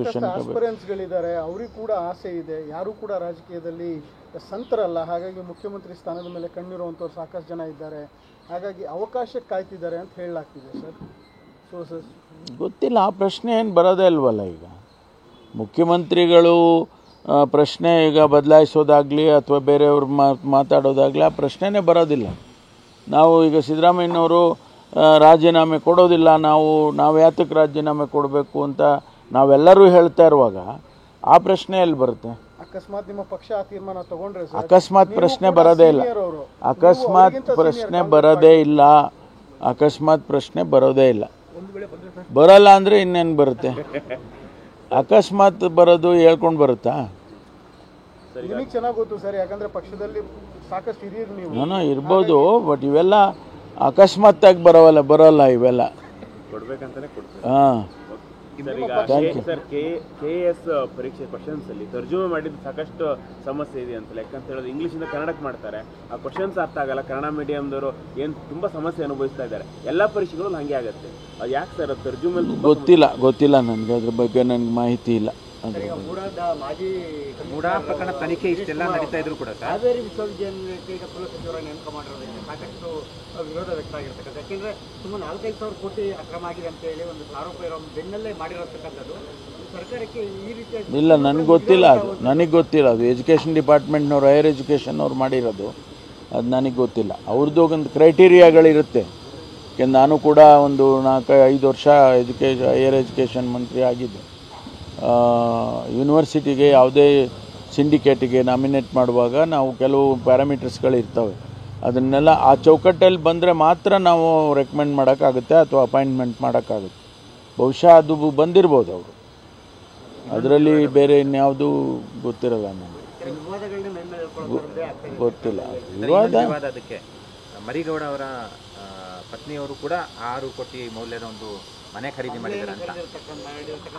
Discussion ಆಸ್ಪಿರೆಂಟ್ಸ್ಗಳಿದ್ದಾರೆ, ಅವರಿಗೂ ಕೂಡ ಆಸೆ ಇದೆ, ಯಾರೂ ಕೂಡ ರಾಜಕೀಯದಲ್ಲಿ ಸಂತರಲ್ಲ, ಹಾಗಾಗಿ ಮುಖ್ಯಮಂತ್ರಿ ಸ್ಥಾನದ ಮೇಲೆ ಕಣ್ಣಿರುವಂಥವ್ರು ಸಾಕಷ್ಟು ಜನ ಇದ್ದಾರೆ, ಹಾಗಾಗಿ ಅವಕಾಶಕ್ಕೆ ಕಾಯ್ತಿದ್ದಾರೆ ಅಂತ ಹೇಳಲಾಗ್ತಿದೆ ಸರ್. ಸೋರ್ಸಸ್ ಗೊತ್ತಿಲ್ಲ, ಆ ಪ್ರಶ್ನೆ ಏನು ಬರೋದೇ ಇಲ್ವಲ್ಲ. ಈಗ ಮುಖ್ಯಮಂತ್ರಿಗಳು ಪ್ರಶ್ನೆ ಈಗ ಬದಲಾಯಿಸೋದಾಗಲಿ ಅಥವಾ ಬೇರೆಯವ್ರು ಮಾತಾಡೋದಾಗಲಿ ಆ ಪ್ರಶ್ನೆನೇ ಬರೋದಿಲ್ಲ. ನಾವು ಈಗ ಸಿದ್ದರಾಮಯ್ಯನವರು ರಾಜೀನಾಮೆ ಕೊಡೋದಿಲ್ಲ, ನಾವು ಯಾತಕ್ಕೆ ರಾಜೀನಾಮೆ ಕೊಡಬೇಕು ಅಂತ ನಾವೆಲ್ಲರೂ ಹೇಳ್ತಾ ಇರುವಾಗ ಆ ಪ್ರಶ್ನೆ ಎಲ್ಲಿ ಬರುತ್ತೆ? ಅಕಸ್ಮಾತ್ ನಿಮ್ಮ ಪಕ್ಷ ಆ ತೀರ್ಮಾನ ತಗೊಂಡ್ರೆ ಅಕಸ್ಮಾತ್ ಪ್ರಶ್ನೆ ಬರೋದೇ ಇಲ್ಲ. ಅಕಸ್ಮಾತ್ ಪ್ರಶ್ನೆ ಬರೋದೇ ಇಲ್ಲ. ಅಕಸ್ಮಾತ್ ಪ್ರಶ್ನೆ ಬರೋದೇ ಇಲ್ಲ. ಬರಲ್ಲ ಅಂದರೆ ಇನ್ನೇನು ಬರುತ್ತೆ? ಅಕಸ್ಮಾತ್ ಬರೋದು ಹೇಳ್ಕೊಂಡು ಬರುತ್ತಾ? ನಿಮಗೆ ಚೆನ್ನಾಗಿ ಗೊತ್ತು ಸರ್, ಯಾಕಂದ್ರೆ ಪಕ್ಷದಲ್ಲಿ ಸಾಕಷ್ಟು ಹಿರಿಯರು ನೀವು. ನಾನು ಇರ್ಬೋದು, ಬಟ್ ಇವೆಲ್ಲ ಅಕಸ್ಮಾತ್ತಾಗಿ ಬರೋಲ್ಲ ಇವೆಲ್ಲ. ಹಾಂ ಸರ್, KS ಪರೀಕ್ಷೆ ಕ್ವಶನ್ಸ್ ಅಲ್ಲಿ ತರ್ಜುಮೆ ಮಾಡಿದ್ದು ಸಾಕಷ್ಟು ಸಮಸ್ಯೆ ಇದೆ ಅಂತ. ಯಾಕಂತ ಹೇಳಿದ್ರೆ ಇಂಗ್ಲೀಷಿಂದ ಕನ್ನಡಕ್ಕೆ ಮಾಡ್ತಾರೆ, ಆ ಕ್ವಶನ್ಸ್ ಅರ್ಥ ಆಗಲ್ಲ. ಕನ್ನಡ ಮೀಡಿಯಂದವರು ಏನು ತುಂಬಾ ಸಮಸ್ಯೆ ಅನುಭವಿಸ್ತಾ ಇದ್ದಾರೆ. ಎಲ್ಲ ಪರೀಕ್ಷೆಗಳು ಹಾಗೆ ಆಗುತ್ತೆ. ಅದು ಯಾಕೆ ಸರ್ ಅದು ತರ್ಜುಮೆ? ಗೊತ್ತಿಲ್ಲ ನನಗೆ, ಅದ್ರ ಬಗ್ಗೆ ನನಗೆ ಮಾಹಿತಿ ಇಲ್ಲ. ಮೂಡಾ ಪ್ರಕರಣ ತನಿಖೆ ಇಷ್ಟೆಲ್ಲ ನಡೀತಾ ಇದ್ರು ಕೂಡ ಹಾವೇರಿ ವಿಶ್ವವಿದ್ಯಾನಿಲಯಕ್ಕೆ ಈಗ ಕುಲಸಚಿವರ ನೇಮಕ ಮಾಡಿರೋದ್ರಿಂದ ಸಾಕಷ್ಟು ವಿರೋಧ ವ್ಯಕ್ತ ಆಗಿರ್ತಕ್ಕಂಥ, ಯಾಕೆಂದ್ರೆ ಸುಮ್ಮನೆ 4-5 ಸಾವಿರ ಕೋಟಿ ಅಕ್ರಮ ಆಗಿದೆ ಅಂತ ಹೇಳಿ ಒಂದು ಆರೋಪ ಇರೋ ಬೆನ್ನಲ್ಲೇ ಮಾಡಿರತಕ್ಕಂಥದ್ದು ಸರ್ಕಾರಕ್ಕೆ ಈ ರೀತಿಯ ಇಲ್ಲ. ನನಗೆ ಗೊತ್ತಿಲ್ಲ ಅದು ಎಜುಕೇಷನ್ ಡಿಪಾರ್ಟ್ಮೆಂಟ್ನವ್ರು, ಹೈಯರ್ ಎಜುಕೇಷನ್ ಅವ್ರು ಮಾಡಿರೋದು. ಅದು ನನಗೆ ಗೊತ್ತಿಲ್ಲ. ಅವ್ರದ್ದು ಒಂದು ಕ್ರೈಟೀರಿಯಾಗಳಿರುತ್ತೆ. ಯಾಕೆಂದ್ರೆ ನಾನು ಕೂಡ ಒಂದು 4-5 ವರ್ಷ ಹೈಯರ್ ಎಜುಕೇಷನ್ ಮಂತ್ರಿ ಆಗಿದ್ದೆ. ಯೂನಿವರ್ಸಿಟಿಗೆ ಯಾವುದೇ ಸಿಂಡಿಕೇಟಿಗೆ ನಾಮಿನೇಟ್ ಮಾಡುವಾಗ ನಾವು ಕೆಲವು ಪ್ಯಾರಾಮೀಟರ್ಸ್ಗಳಿರ್ತವೆ, ಅದನ್ನೆಲ್ಲ ಆ ಚೌಕಟ್ಟಲ್ಲಿ ಬಂದರೆ ಮಾತ್ರ ನಾವು ರೆಕಮೆಂಡ್ ಮಾಡೋಕ್ಕಾಗುತ್ತೆ ಅಥವಾ ಅಪಾಯಿಂಟ್ಮೆಂಟ್ ಮಾಡೋಕ್ಕಾಗುತ್ತೆ. ಬಹುಶಃ ಅದು ಬಂದಿರ್ಬೋದು ಅವರು, ಅದರಲ್ಲಿ ಬೇರೆ ಇನ್ಯಾವುದೂ ಗೊತ್ತಿರಲ್ಲ ನನಗೆ, ಗೊತ್ತಿಲ್ಲ. ಅದಕ್ಕೆ ಮರಿಗೌಡ ಅವರ ಪತ್ನಿಯವರು ಕೂಡ 6 ಕೋಟಿ ಮೌಲ್ಯದ ಒಂದು ಮನೆ ಖರೀದಿ ಮಾಡಿದ್ದಾರೆ ಅಂತ.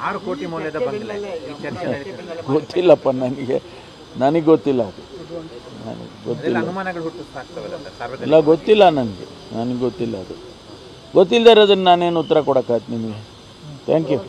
6 ಕೋಟಿ ಮೌಲ್ಯದ ಬಂಗಲೆ ಗೊತ್ತಿಲ್ಲಪ್ಪ ನನಗೆ ಗೊತ್ತಿಲ್ಲ ಅದು. ನನಗೆ ಗೊತ್ತಿಲ್ಲ, ಅನುಮಾನಗಳು ಹುಟ್ಟಿಸ್ತಾಗ್ತವಲ್ಲ ಸರ್. ಇಲ್ಲ, ಗೊತ್ತಿಲ್ಲ ನನಗೆ ಗೊತ್ತಿಲ್ಲ ಅದು. ಗೊತ್ತಿಲ್ಲದೆ ಇರೋದನ್ನು ನಾನೇನು ಉತ್ತರ ಕೊಡೋಕ್ಕಾಯ್ತು ನಿಮಗೆ? Thank you.